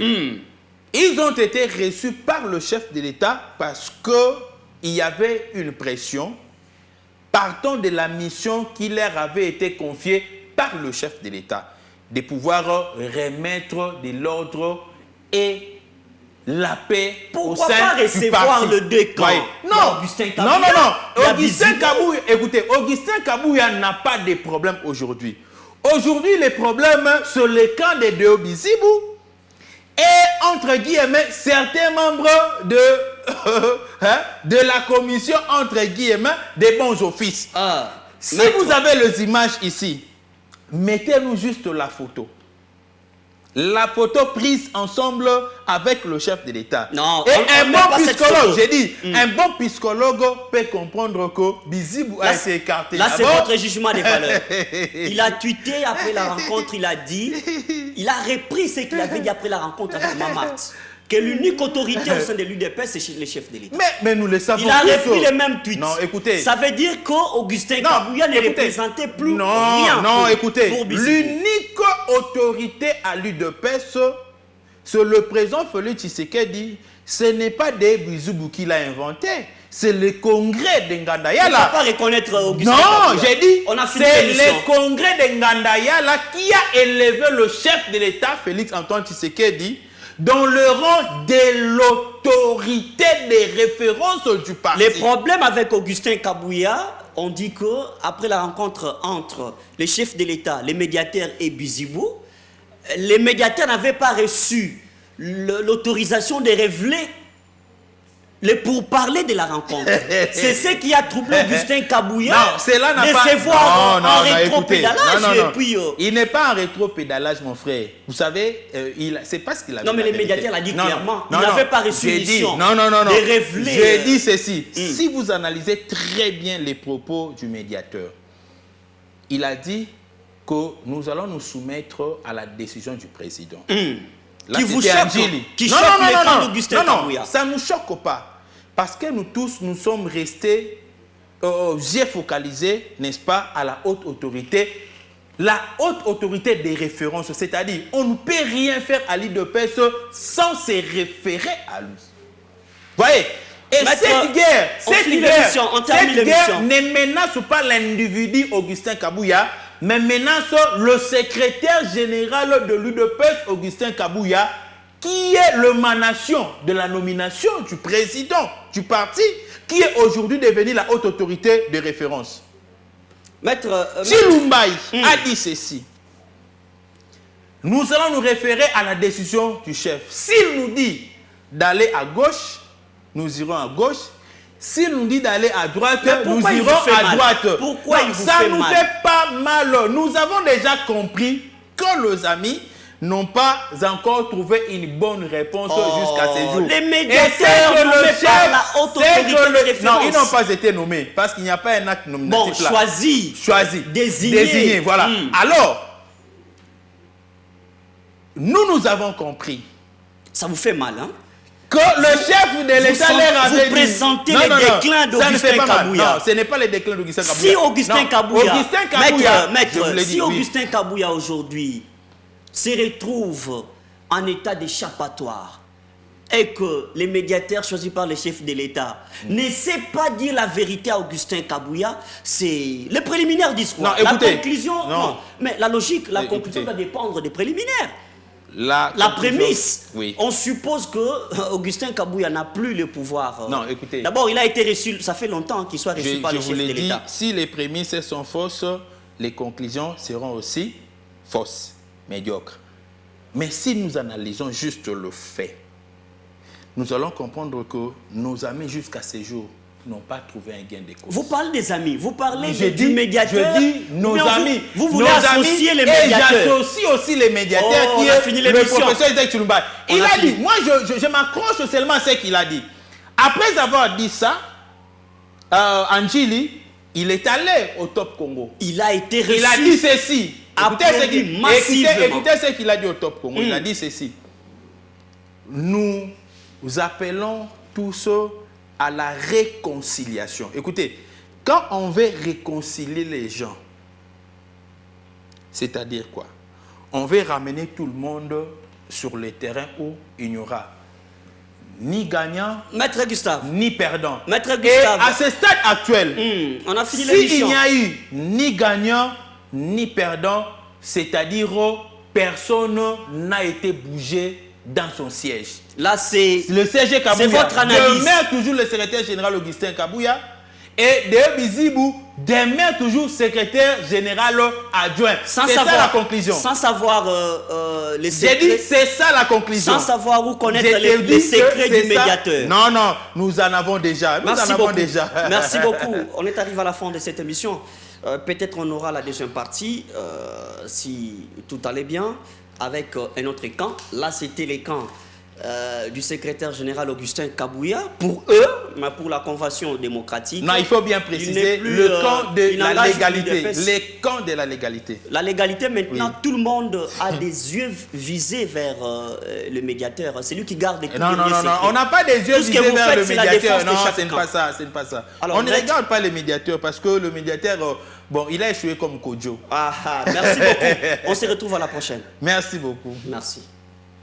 Speaker 2: Ils ont été reçus par le chef de l'État parce qu'il y avait une pression partant de la mission qui leur avait été confiée par le chef de l'État, de pouvoir remettre de l'ordre et la paix au sein du parti.
Speaker 1: Pourquoi pas recevoir le décamp?
Speaker 2: Non. Augustin Kabouya, écoutez, Augustin Kabouya n'a pas de problème aujourd'hui. Aujourd'hui, les problèmes, c'est le camp de Deo Bizibou et, entre guillemets, certains membres de la commission, entre guillemets, des bons offices. Si vous avez les images ici, mettez-nous juste la photo. La photo prise ensemble avec le chef de l'État. Et un bon psychologue, j'ai dit, un bon psychologue peut comprendre que Bizibou a été écarté.
Speaker 1: Là, c'est votre jugement des valeurs. Il a tweeté après la rencontre, il a dit, il a repris ce qu'il avait dit après la rencontre avec Mamart. Que l'unique autorité au sein de l'UDPS, c'est le chef de l'État.
Speaker 2: Mais nous le savons.
Speaker 1: Il a repris les mêmes tweets.
Speaker 2: Non, écoutez.
Speaker 1: Ça veut dire qu'Augustin Kabouya ne représentait plus rien.
Speaker 2: Non, écoutez. L'unique autorité à l'UDPS, c'est le président Félix Tshisekedi. Ce n'est pas des Bizibou qui l'a inventé. C'est le congrès de Ngandayala.
Speaker 1: On ne peut pas reconnaître Augustin
Speaker 2: Kabouya. Non, j'ai dit,
Speaker 1: c'est
Speaker 2: le congrès de Ngandayala qui a élevé le chef de l'État, Félix Antoine Tshisekedi, dans le rang de l'autorité des références du parti.
Speaker 1: Le problème avec Augustin Kabouya, on dit qu'après la rencontre entre les chefs de l'État, les médiateurs et Bizibou, les médiateurs n'avaient pas reçu l'autorisation de révéler pour parler de la rencontre. C'est ce qui a troublé Augustin Kabouya.
Speaker 2: Non, cela n'a pas...
Speaker 1: De se voir en rétropédalage.
Speaker 2: Il n'est pas en rétropédalage, mon frère. Vous savez, c'est pas ce qu'il a dit.
Speaker 1: Non, mais les médiateurs l'ont dit clairement. Il n'avait pas reçu mission de révéler.
Speaker 2: J'ai dit ceci. Si vous analysez très bien les propos du médiateur, il a dit que nous allons nous soumettre à la décision du président. Là,
Speaker 1: Qui vous
Speaker 2: c'était
Speaker 1: choque,
Speaker 2: Andjili.
Speaker 1: qui choque les camps d'Augustin Kabouya.
Speaker 2: Ça ne nous choque pas. Parce que nous tous, nous sommes restés j'ai focalisé, n'est-ce pas, à la haute autorité. La haute autorité des références, c'est-à-dire, on ne peut rien faire à l'IDPS sans se référer à lui. Vous voyez? Et
Speaker 1: Maître,
Speaker 2: cette guerre ne menace pas l'individu Augustin Kabouya, mais menace le secrétaire général de l'UDPS, Augustin Kabouya, qui est l'émanation de la nomination du président du parti, qui est aujourd'hui devenu la haute autorité de référence.
Speaker 1: Maître
Speaker 2: Chilumbaï a dit ceci. Nous allons nous référer à la décision du chef. S'il nous dit d'aller à gauche, nous irons à gauche. S'il nous dit d'aller à droite, nous irons à droite.
Speaker 1: Pourquoi il vous
Speaker 2: ça
Speaker 1: fait
Speaker 2: ne nous
Speaker 1: mal?
Speaker 2: fait pas mal. Nous avons déjà compris que les amis n'ont pas encore trouvé une bonne réponse jusqu'à ces jours.
Speaker 1: Les médiateurs nommés par la haute autorité de référence.
Speaker 2: Non, ils n'ont pas été nommés parce qu'il n'y a pas un acte nominatif là.
Speaker 1: Choisi. Désigné.
Speaker 2: Voilà. Alors, nous avons compris.
Speaker 1: Ça vous fait mal, hein?
Speaker 2: Que le chef de l'État leur avait dit...
Speaker 1: Vous présentez les déclins d'Augustin Kabouya.
Speaker 2: Non, ce n'est pas les déclins d'Augustin Kabouya.
Speaker 1: Si Augustin Kabouya... Maître,
Speaker 2: si
Speaker 1: Augustin Kabouya aujourd'hui se retrouve en état d'échappatoire et que les médiateurs choisis par le chef de l'État ne sait pas dire la vérité à Augustin Kabouya, c'est le préliminaire disent quoi?
Speaker 2: Non, écoutez,
Speaker 1: la conclusion, non. Mais la logique, la conclusion doit dépendre des préliminaires. La prémisse,
Speaker 2: oui.
Speaker 1: On suppose que Augustin Kabouya n'a plus le pouvoir.
Speaker 2: Non, écoutez.
Speaker 1: D'abord, il a été reçu, ça fait longtemps qu'il soit reçu par le chef de l'État.
Speaker 2: Si les prémices sont fausses, les conclusions seront aussi fausses, médiocres. Mais si nous analysons juste le fait, nous allons comprendre que nos amis jusqu'à ce jour n'ont pas trouvé un gain de cause.
Speaker 1: Vous parlez des amis, vous parlez du médiateur.
Speaker 2: Je dis nos amis.
Speaker 1: Vous voulez associer les médiateurs.
Speaker 2: Et j'associe aussi les médiateurs qui est le professeur Isaac Chilumbaï. Il a dit, moi je m'accroche seulement à ce qu'il a dit. Après avoir dit ça, Andjili, il est allé au Top Congo.
Speaker 1: Il a été reçu.
Speaker 2: Il a dit ceci.
Speaker 1: Écoutez
Speaker 2: ce qu'il a dit au Top Congo. Il a dit ceci. Nous appelons tous à la réconciliation. Écoutez, quand on veut réconcilier les gens, c'est-à-dire quoi? On veut ramener tout le monde sur le terrain où il n'y aura ni gagnant,
Speaker 1: Maître Gustave,
Speaker 2: ni perdant.
Speaker 1: Maître Gustave.
Speaker 2: Et à ce stade actuel,
Speaker 1: on a fini l'émission.
Speaker 2: S'il n'y a eu ni gagnant, ni perdant, c'est-à-dire personne n'a été bougé dans son siège.
Speaker 1: Là, c'est
Speaker 2: le siège Kabouya.
Speaker 1: C'est votre analyse.
Speaker 2: Demeure toujours le secrétaire général Augustin Kabouya et de Bizibou demeure toujours secrétaire général adjoint. C'est ça la conclusion.
Speaker 1: Sans savoir les secrets.
Speaker 2: J'ai dit, c'est ça la conclusion.
Speaker 1: Sans savoir où connaître les secrets du médiateur.
Speaker 2: Non, nous en avons déjà.
Speaker 1: Merci beaucoup. On est arrivé à la fin de cette émission. Peut-être on aura la deuxième partie, si tout allait bien, avec un autre camp. Là, c'était les camps du secrétaire général Augustin Kabouya, pour eux, mais pour la Convention démocratique.
Speaker 2: Non, il faut bien préciser le camp de la légalité. Les camps de la légalité.
Speaker 1: La légalité, maintenant, tout le monde a des yeux visés vers le médiateur. C'est lui qui garde tous les secrets.
Speaker 2: Non, on n'a pas des yeux visés vers le médiateur. Non, ce n'est pas ça. Alors, on ne regarde pas les médiateurs parce que le médiateur, bon, il a échoué comme Kodjo.
Speaker 1: Merci beaucoup. On se retrouve à la prochaine.
Speaker 2: Merci beaucoup.
Speaker 1: Merci.